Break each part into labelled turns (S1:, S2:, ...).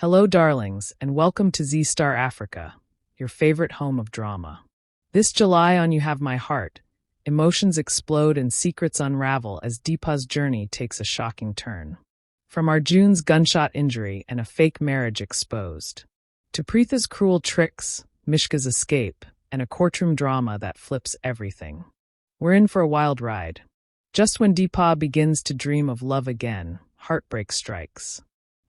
S1: Hello, darlings, and welcome to Z-Star Africa, your favorite home of drama. This July on You Have My Heart, emotions explode and secrets unravel as Deepa's journey takes a shocking turn. From Arjun's gunshot injury and a fake marriage exposed, to Preetha's cruel tricks, Mishka's escape, and a courtroom drama that flips everything. We're in for a wild ride. Just when Deepa begins to dream of love again, heartbreak strikes.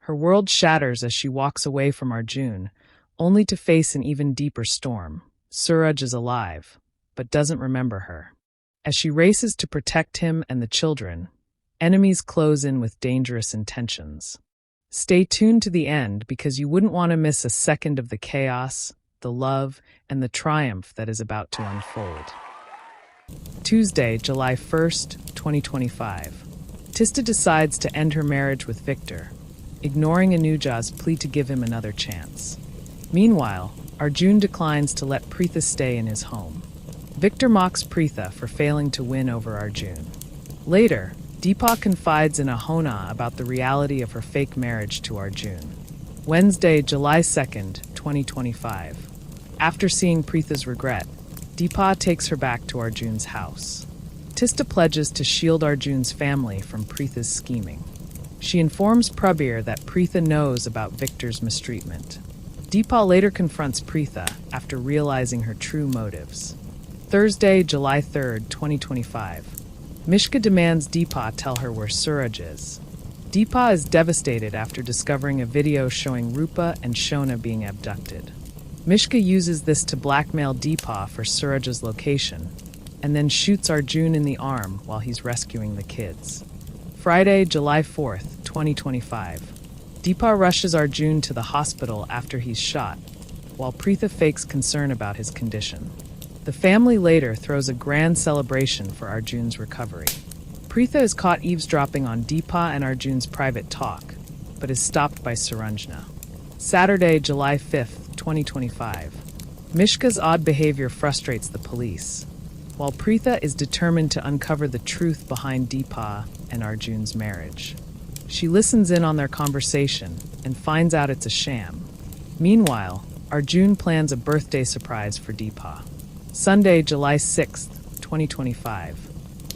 S1: Her world shatters as she walks away from Arjun, only to face an even deeper storm. Suraj is alive, but doesn't remember her. As she races to protect him and the children, enemies close in with dangerous intentions. Stay tuned to the end because you wouldn't want to miss a second of the chaos, the love, and the triumph that is about to unfold. Tuesday, July 1st, 2025. Tista decides to end her marriage with Victor, ignoring Anuja's plea to give him another chance. Meanwhile, Arjun declines to let Preetha stay in his home. Victor mocks Preetha for failing to win over Arjun. Later, Deepa confides in Ahona about the reality of her fake marriage to Arjun. Wednesday, July 2nd, 2025. After seeing Preetha's regret, Deepa takes her back to Arjun's house. Tista pledges to shield Arjun's family from Preetha's scheming. She informs Prabir that Preetha knows about Victor's mistreatment. Deepa later confronts Preetha after realizing her true motives. Thursday, July 3rd, 2025. Mishka demands Deepa tell her where Suraj is. Deepa is devastated after discovering a video showing Rupa and Shona being abducted. Mishka uses this to blackmail Deepa for Suraj's location, and then shoots Arjun in the arm while he's rescuing the kids. Friday, July 4th, 2025. Deepa rushes Arjun to the hospital after he's shot, while Preetha fakes concern about his condition. The family later throws a grand celebration for Arjun's recovery. Preetha is caught eavesdropping on Deepa and Arjun's private talk, but is stopped by Saranjana. Saturday, July 5th, 2025. Mishka's odd behavior frustrates the police, while Preetha is determined to uncover the truth behind Deepa and Arjun's marriage. She listens in on their conversation and finds out it's a sham. Meanwhile, Arjun plans a birthday surprise for Deepa. Sunday, July 6th, 2025.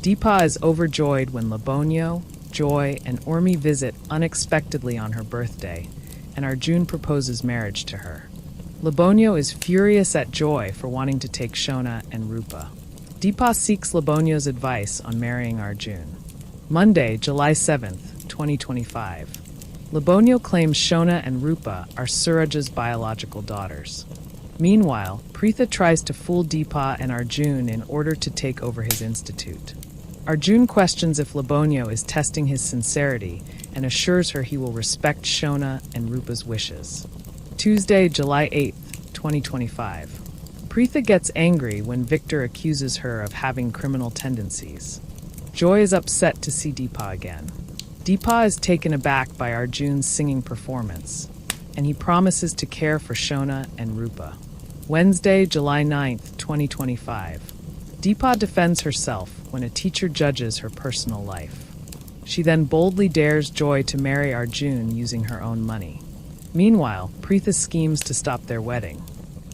S1: Deepa is overjoyed when Labonio, Joy, and Urmi visit unexpectedly on her birthday, and Arjun proposes marriage to her. Labonio is furious at Joy for wanting to take Shona and Rupa. Deepa seeks Labonio's advice on marrying Arjun. Monday, July 7th, 2025. Labonio claims Shona and Rupa are Suraj's biological daughters. Meanwhile, Preetha tries to fool Deepa and Arjun in order to take over his institute. Arjun questions if Labonio is testing his sincerity and assures her he will respect Shona and Rupa's wishes. Tuesday, July 8th, 2025. Preetha gets angry when Victor accuses her of having criminal tendencies. Joy is upset to see Deepa again. Deepa is taken aback by Arjun's singing performance, and he promises to care for Shona and Rupa. Wednesday, July 9th, 2025. Deepa defends herself when a teacher judges her personal life. She then boldly dares Joy to marry Arjun using her own money. Meanwhile, Preetha schemes to stop their wedding.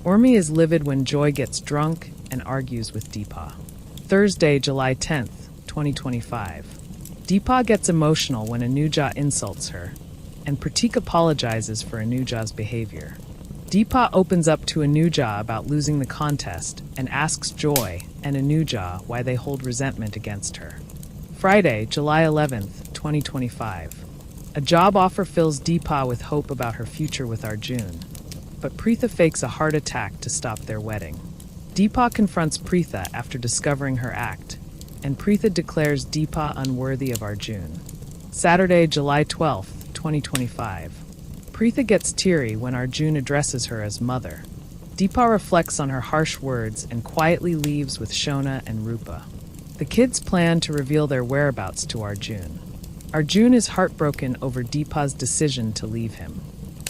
S1: Urmi is livid when Joy gets drunk and argues with Deepa. Thursday, July 10th, 2025. Deepa gets emotional when Anuja insults her, and Pratik apologizes for Anuja's behavior. Deepa opens up to Anuja about losing the contest and asks Joy and Anuja why they hold resentment against her. Friday, July 11th, 2025. A job offer fills Deepa with hope about her future with Arjun, but Preetha fakes a heart attack to stop their wedding. Deepa confronts Preetha after discovering her act, and Preetha declares Deepa unworthy of Arjun. Saturday, July 12th, 2025. Preetha gets teary when Arjun addresses her as mother. Deepa reflects on her harsh words and quietly leaves with Shona and Rupa. The kids plan to reveal their whereabouts to Arjun. Arjun is heartbroken over Deepa's decision to leave him.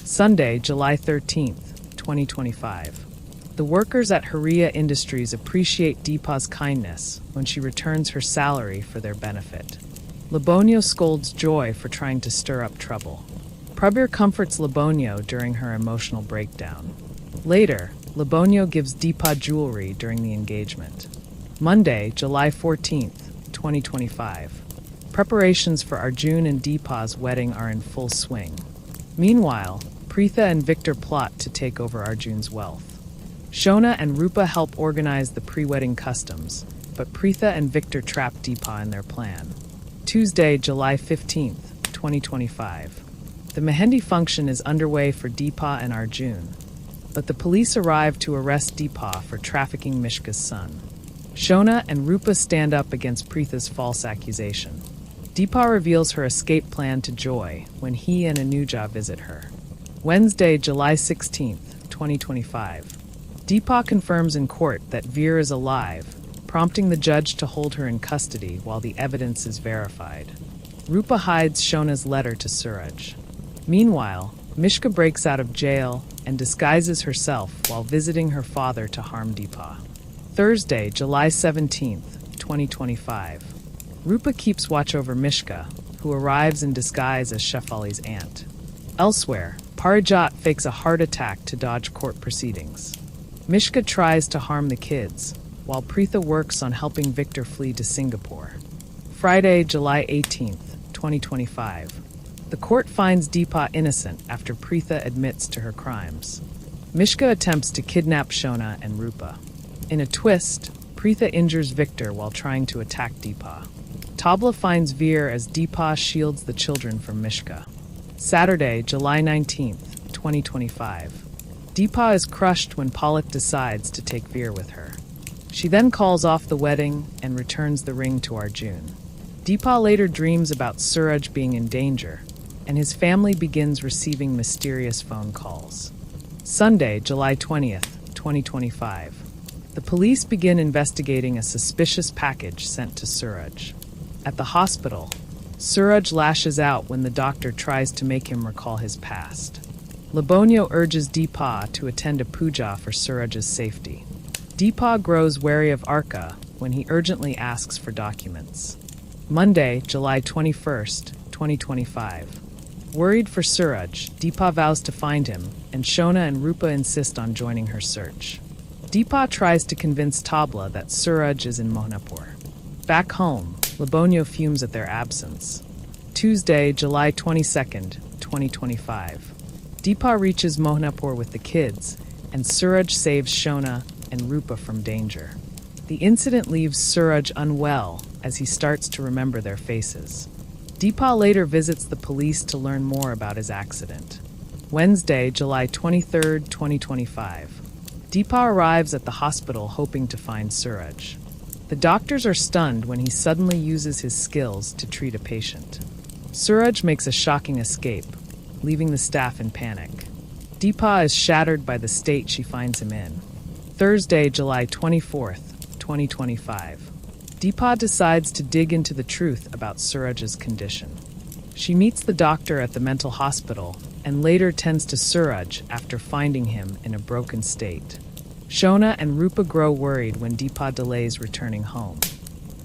S1: Sunday, July 13th, 2025. The workers at Hariya Industries appreciate Deepa's kindness when she returns her salary for their benefit. Labonio scolds Joy for trying to stir up trouble. Prabir comforts Labonio during her emotional breakdown. Later, Labonio gives Deepa jewelry during the engagement. Monday, July 14th, 2025. Preparations for Arjun and Deepa's wedding are in full swing. Meanwhile, Preetha and Victor plot to take over Arjun's wealth. Shona and Rupa help organize the pre-wedding customs, but Preetha and Victor trap Deepa in their plan. Tuesday, July 15th, 2025. The Mehendi function is underway for Deepa and Arjun, but the police arrive to arrest Deepa for trafficking Mishka's son. Shona and Rupa stand up against Preetha's false accusation. Deepa reveals her escape plan to Joy when he and Anuja visit her. Wednesday, July 16th, 2025. Deepa confirms in court that Veer is alive, prompting the judge to hold her in custody while the evidence is verified. Rupa hides Shona's letter to Suraj. Meanwhile, Mishka breaks out of jail and disguises herself while visiting her father to harm Deepa. Thursday, July 17th, 2025. Rupa keeps watch over Mishka, who arrives in disguise as Shefali's aunt. Elsewhere, Parijat fakes a heart attack to dodge court proceedings. Mishka tries to harm the kids, while Preetha works on helping Victor flee to Singapore. Friday, July 18th, 2025. The court finds Deepa innocent after Preetha admits to her crimes. Mishka attempts to kidnap Shona and Rupa. In a twist, Preetha injures Victor while trying to attack Deepa. Tabla finds Veer as Deepa shields the children from Mishka. Saturday, July 19th, 2025. Deepa is crushed when Palak decides to take Veer with her. She then calls off the wedding and returns the ring to Arjun. Deepa later dreams about Suraj being in danger, and his family begins receiving mysterious phone calls. Sunday, July 20th, 2025. The police begin investigating a suspicious package sent to Suraj. At the hospital, Suraj lashes out when the doctor tries to make him recall his past. Labonio urges Deepa to attend a puja for Suraj's safety. Deepa grows wary of Arka when he urgently asks for documents. Monday, July 21st, 2025. Worried for Suraj, Deepa vows to find him, and Shona and Rupa insist on joining her search. Deepa tries to convince Tabla that Suraj is in Mohnapur. Back home, Labonio fumes at their absence. Tuesday, July 22nd, 2025. Deepa reaches Mohnapur with the kids, and Suraj saves Shona and Rupa from danger. The incident leaves Suraj unwell as he starts to remember their faces. Deepa later visits the police to learn more about his accident. Wednesday, July 23rd, 2025. Deepa arrives at the hospital hoping to find Suraj. The doctors are stunned when he suddenly uses his skills to treat a patient. Suraj makes a shocking escape, leaving the staff in panic. Deepa is shattered by the state she finds him in. Thursday, July 24th, 2025. Deepa decides to dig into the truth about Suraj's condition. She meets the doctor at the mental hospital and later tends to Suraj after finding him in a broken state. Shona and Rupa grow worried when Deepa delays returning home.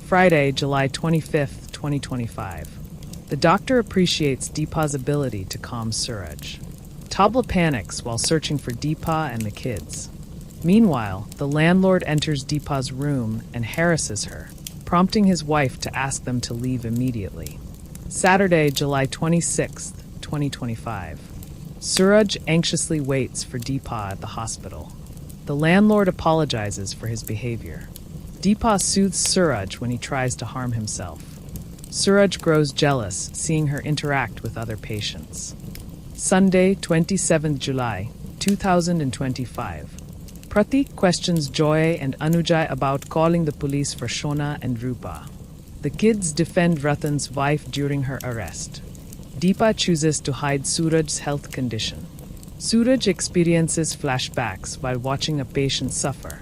S1: Friday, July 25th, 2025. The doctor appreciates Deepa's ability to calm Suraj. Tabla panics while searching for Deepa and the kids. Meanwhile, the landlord enters Deepa's room and harasses her, prompting his wife to ask them to leave immediately. Saturday, July 26th, 2025. Suraj anxiously waits for Deepa at the hospital. The landlord apologizes for his behavior. Deepa soothes Suraj when he tries to harm himself. Suraj grows jealous, seeing her interact with other patients. Sunday, 27th July, 2025. Pratik questions Joy and Anuja about calling the police for Shona and Rupa. The kids defend Ratan's wife during her arrest. Deepa chooses to hide Suraj's health condition. Suraj experiences flashbacks while watching a patient suffer.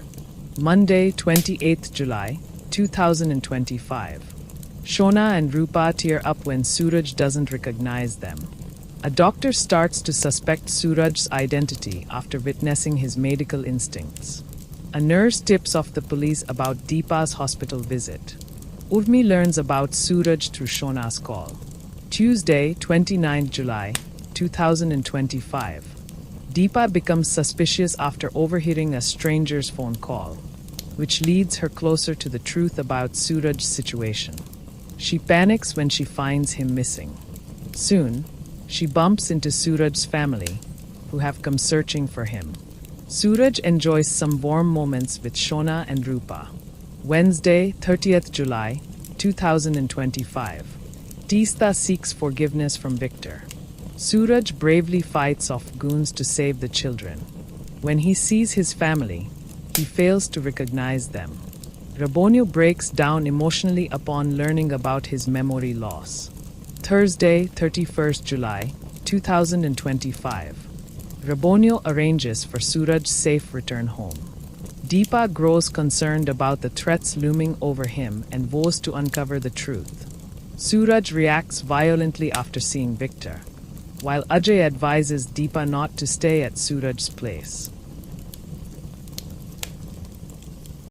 S1: Monday, 28th July, 2025. Shona and Rupa tear up when Suraj doesn't recognize them. A doctor starts to suspect Suraj's identity after witnessing his medical instincts. A nurse tips off the police about Deepa's hospital visit. Urmi learns about Suraj through Shona's call. Tuesday, 29th July, 2025. Deepa becomes suspicious after overhearing a stranger's phone call, which leads her closer to the truth about Suraj's situation. She panics when she finds him missing. Soon, she bumps into Suraj's family, who have come searching for him. Suraj enjoys some warm moments with Shona and Rupa. Wednesday, 30th July, 2025. Teesta seeks forgiveness from Victor. Suraj bravely fights off goons to save the children. When he sees his family, he fails to recognize them. Rabonio breaks down emotionally upon learning about his memory loss. Thursday, 31st July, 2025. Rabonio arranges for Suraj's safe return home. Deepa grows concerned about the threats looming over him and vows to uncover the truth. Suraj reacts violently after seeing Victor, while Ajay advises Deepa not to stay at Suraj's place.